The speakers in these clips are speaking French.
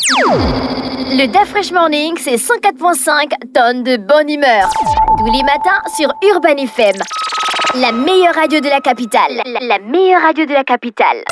Le DAF Fresh Morning, c'est 104.5 tonnes de bonne humeur. Tous les matins sur Urban FM. La meilleure radio de la capitale. La meilleure radio de la capitale.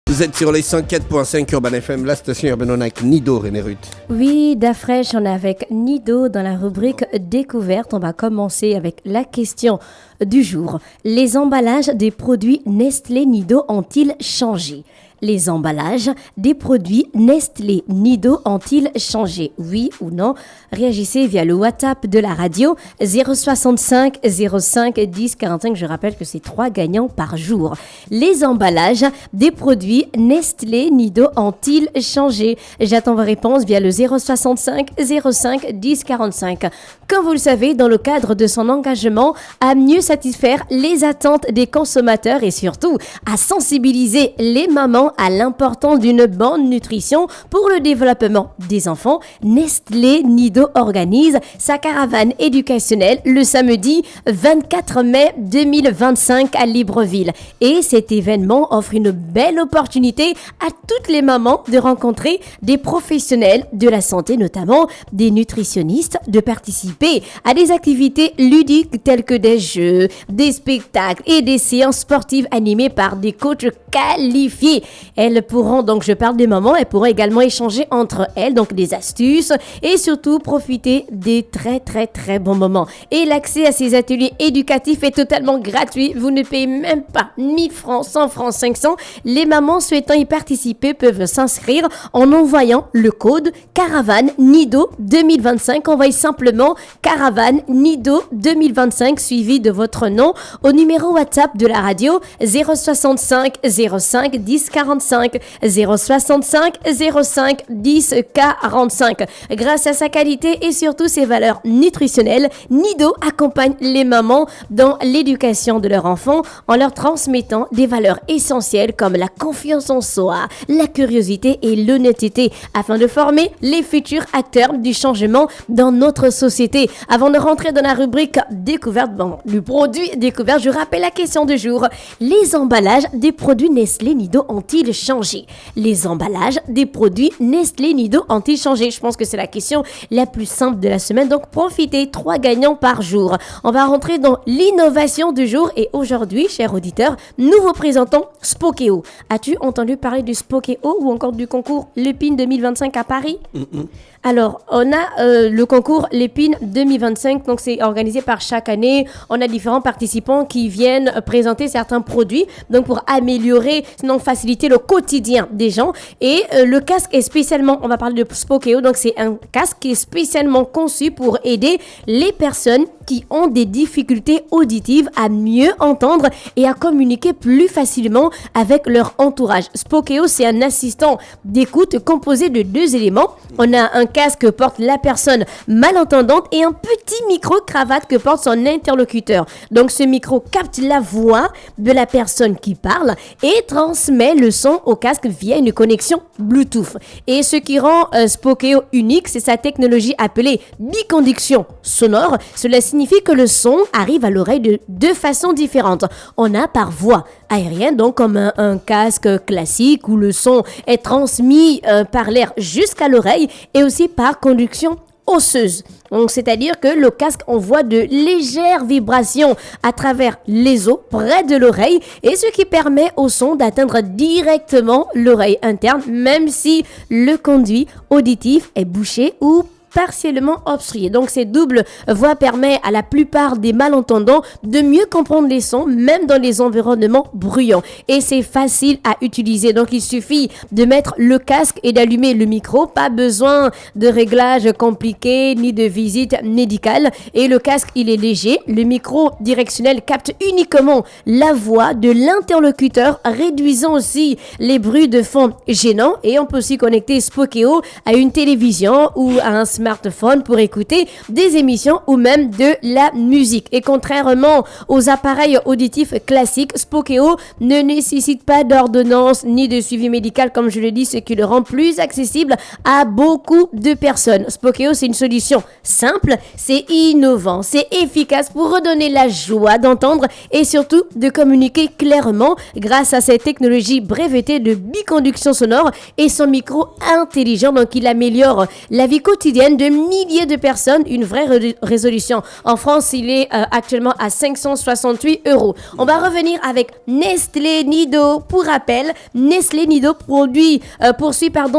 Vous êtes sur les 104.5 Urban FM, la station Urban On avec Nido, René Ruth. Oui, DAF Fresh, on est avec Nido dans la rubrique découverte. On va commencer avec la question du jour. Les emballages des produits Nestlé Nido ont-ils changé ? Les emballages des produits Nestlé Nido ont-ils changé? Oui ou non? Réagissez via le WhatsApp de la radio 065 05 10 45. Je rappelle que c'est 3 gagnants par jour. Les emballages des produits Nestlé Nido ont-ils changé? J'attends vos réponses via le 065 05 10 45. Comme vous le savez, dans le cadre de son engagement à mieux satisfaire les attentes des consommateurs et surtout à sensibiliser les mamans à l'importance d'une bonne nutrition pour le développement des enfants, Nestlé Nido organise sa caravane éducationnelle le samedi 24 mai 2025 à Libreville. Et cet événement offre une belle opportunité à toutes les mamans de rencontrer des professionnels de la santé, notamment des nutritionnistes, de participer à des activités ludiques telles que des jeux, des spectacles et des séances sportives animées par des coachs qualifiés. Elles pourront, donc je parle des mamans, elles pourront également échanger entre elles, donc des astuces et surtout profiter des très bons moments. Et l'accès à ces ateliers éducatifs est totalement gratuit. Vous ne payez même pas 1000 francs, 100 francs, 500. Les mamans souhaitant y participer peuvent s'inscrire en envoyant le code Caravane Nido 2025. Envoyez simplement Caravane Nido 2025 suivi de votre nom au numéro WhatsApp de la radio 065 05 10 45 065 05 10 45. Grâce à sa qualité et surtout ses valeurs nutritionnelles, Nido accompagne les mamans dans l'éducation de leurs enfants en leur transmettant des valeurs essentielles comme la confiance en soi, la curiosité et l'honnêteté afin de former les futurs acteurs du changement dans notre société. Avant de rentrer dans la rubrique découverte, du produit découvert, je rappelle la question du jour. Les emballages des produits Nestlé Nido ont-ils changé? Les emballages des produits Nestlé Nido ont-ils changé? Je pense que c'est la question la plus simple de la semaine. Donc, profitez, 3 gagnants par jour. On va rentrer dans l'innovation du jour. Et aujourd'hui, chers auditeurs, nous vous présentons Spokeo. As-tu entendu parler du Spokeo ou encore du concours Lépine 2025 à Paris? Alors, on a le concours Lépine 2025, donc c'est organisé par chaque année. On a différents participants qui viennent présenter certains produits, donc pour améliorer, sinon faciliter le quotidien des gens. Et le casque est spécialement, on va parler de Spokeo, donc c'est un casque qui est spécialement conçu pour aider les personnes qui ont des difficultés auditives à mieux entendre et à communiquer plus facilement avec leur entourage. Spokeo, c'est un assistant d'écoute composé de 2 éléments. On a un casque que porte la personne malentendante et un petit micro-cravate que porte son interlocuteur. Donc, ce micro capte la voix de la personne qui parle et transmet le son au casque via une connexion Bluetooth. Et ce qui rend Spokeo unique, c'est sa technologie appelée biconduction sonore. Cela signifie que le son arrive à l'oreille de 2 façons différentes. On a par voie aérienne, donc comme un casque classique où le son est transmis par l'air jusqu'à l'oreille, et aussi par conduction osseuse. Donc, c'est-à-dire que le casque envoie de légères vibrations à travers les os près de l'oreille, et ce qui permet au son d'atteindre directement l'oreille interne, même si le conduit auditif est bouché ou partiellement obstrué. Donc, ces doubles voix permettent à la plupart des malentendants de mieux comprendre les sons, même dans les environnements bruyants. Et c'est facile à utiliser. Donc, il suffit de mettre le casque et d'allumer le micro. Pas besoin de réglages compliqués ni de visite médicale. Et le casque, il est léger. Le micro directionnel capte uniquement la voix de l'interlocuteur, réduisant aussi les bruits de fond gênants. Et on peut aussi connecter Spokeo à une télévision ou à un smartphone pour écouter des émissions ou même de la musique. Et contrairement aux appareils auditifs classiques, Spokeo ne nécessite pas d'ordonnance ni de suivi médical, comme je le dis, ce qui le rend plus accessible à beaucoup de personnes. Spokeo, c'est une solution simple, c'est innovant, c'est efficace pour redonner la joie d'entendre et surtout de communiquer clairement grâce à cette technologie brevetée de biconduction sonore et son micro intelligent. Donc, il améliore la vie quotidienne de milliers de personnes. Une vraie résolution. En France, il est actuellement à 568 €. On va revenir avec Nestlé Nido. Pour rappel, Nestlé Nido poursuit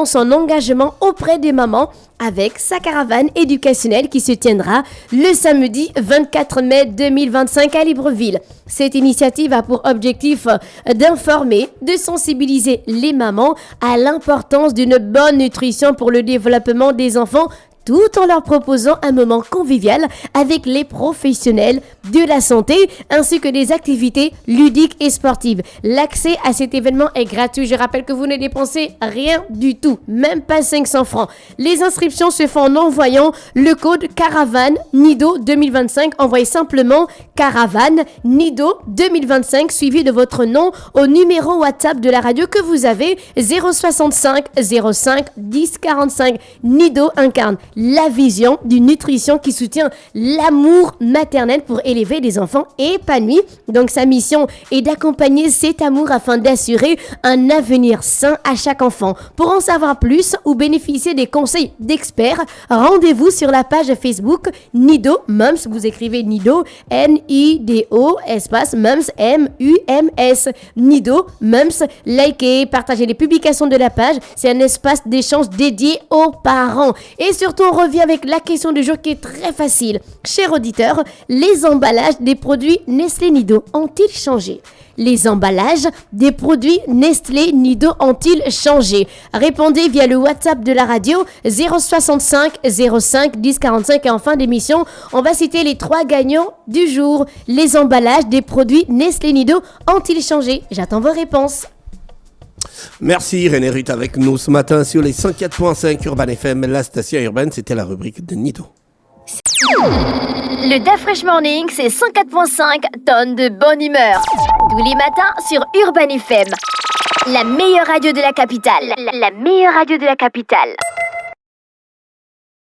son engagement auprès des mamans avec sa caravane éducationnelle qui se tiendra le samedi 24 mai 2025 à Libreville. Cette initiative a pour objectif d'informer, de sensibiliser les mamans à l'importance d'une bonne nutrition pour le développement des enfants, tout en leur proposant un moment convivial avec les professionnels de la santé ainsi que des activités ludiques et sportives. L'accès à cet événement est gratuit. Je rappelle que vous ne dépensez rien du tout, même pas 500 francs. Les inscriptions se font en envoyant le code Caravane Nido 2025. Envoyez simplement Caravane Nido 2025 suivi de votre nom au numéro WhatsApp de la radio que vous avez 065 05 10 45. Nido incarne la vision d'une nutrition qui soutient l'amour maternel pour élever des enfants épanouis. Donc sa mission est d'accompagner cet amour afin d'assurer un avenir sain à chaque enfant. Pour en savoir plus ou bénéficier des conseils d'experts, rendez-vous sur la page Facebook Nido Mums. Vous écrivez Nido Nido espace Mums MUMS. Nido Mums. Likez, partagez les publications de la page. C'est un espace d'échange dédié aux parents. Et surtout, on revient avec la question du jour qui est très facile. Chers auditeurs, les emballages des produits Nestlé Nido ont-ils changé? Les emballages des produits Nestlé Nido ont-ils changé? Répondez via le WhatsApp de la radio 065 05 10 45 et en fin d'émission, on va citer les 3 gagnants du jour. Les emballages des produits Nestlé Nido ont-ils changé? J'attends vos réponses. Merci René Ruth avec nous ce matin sur les 104.5 Urban FM, la station urbaine, c'était la rubrique de Nido. Le DAF Fresh Morning, c'est 104.5 tonnes de bonne humeur. Tous les matins sur Urban FM. La meilleure radio de la capitale. La meilleure radio de la capitale.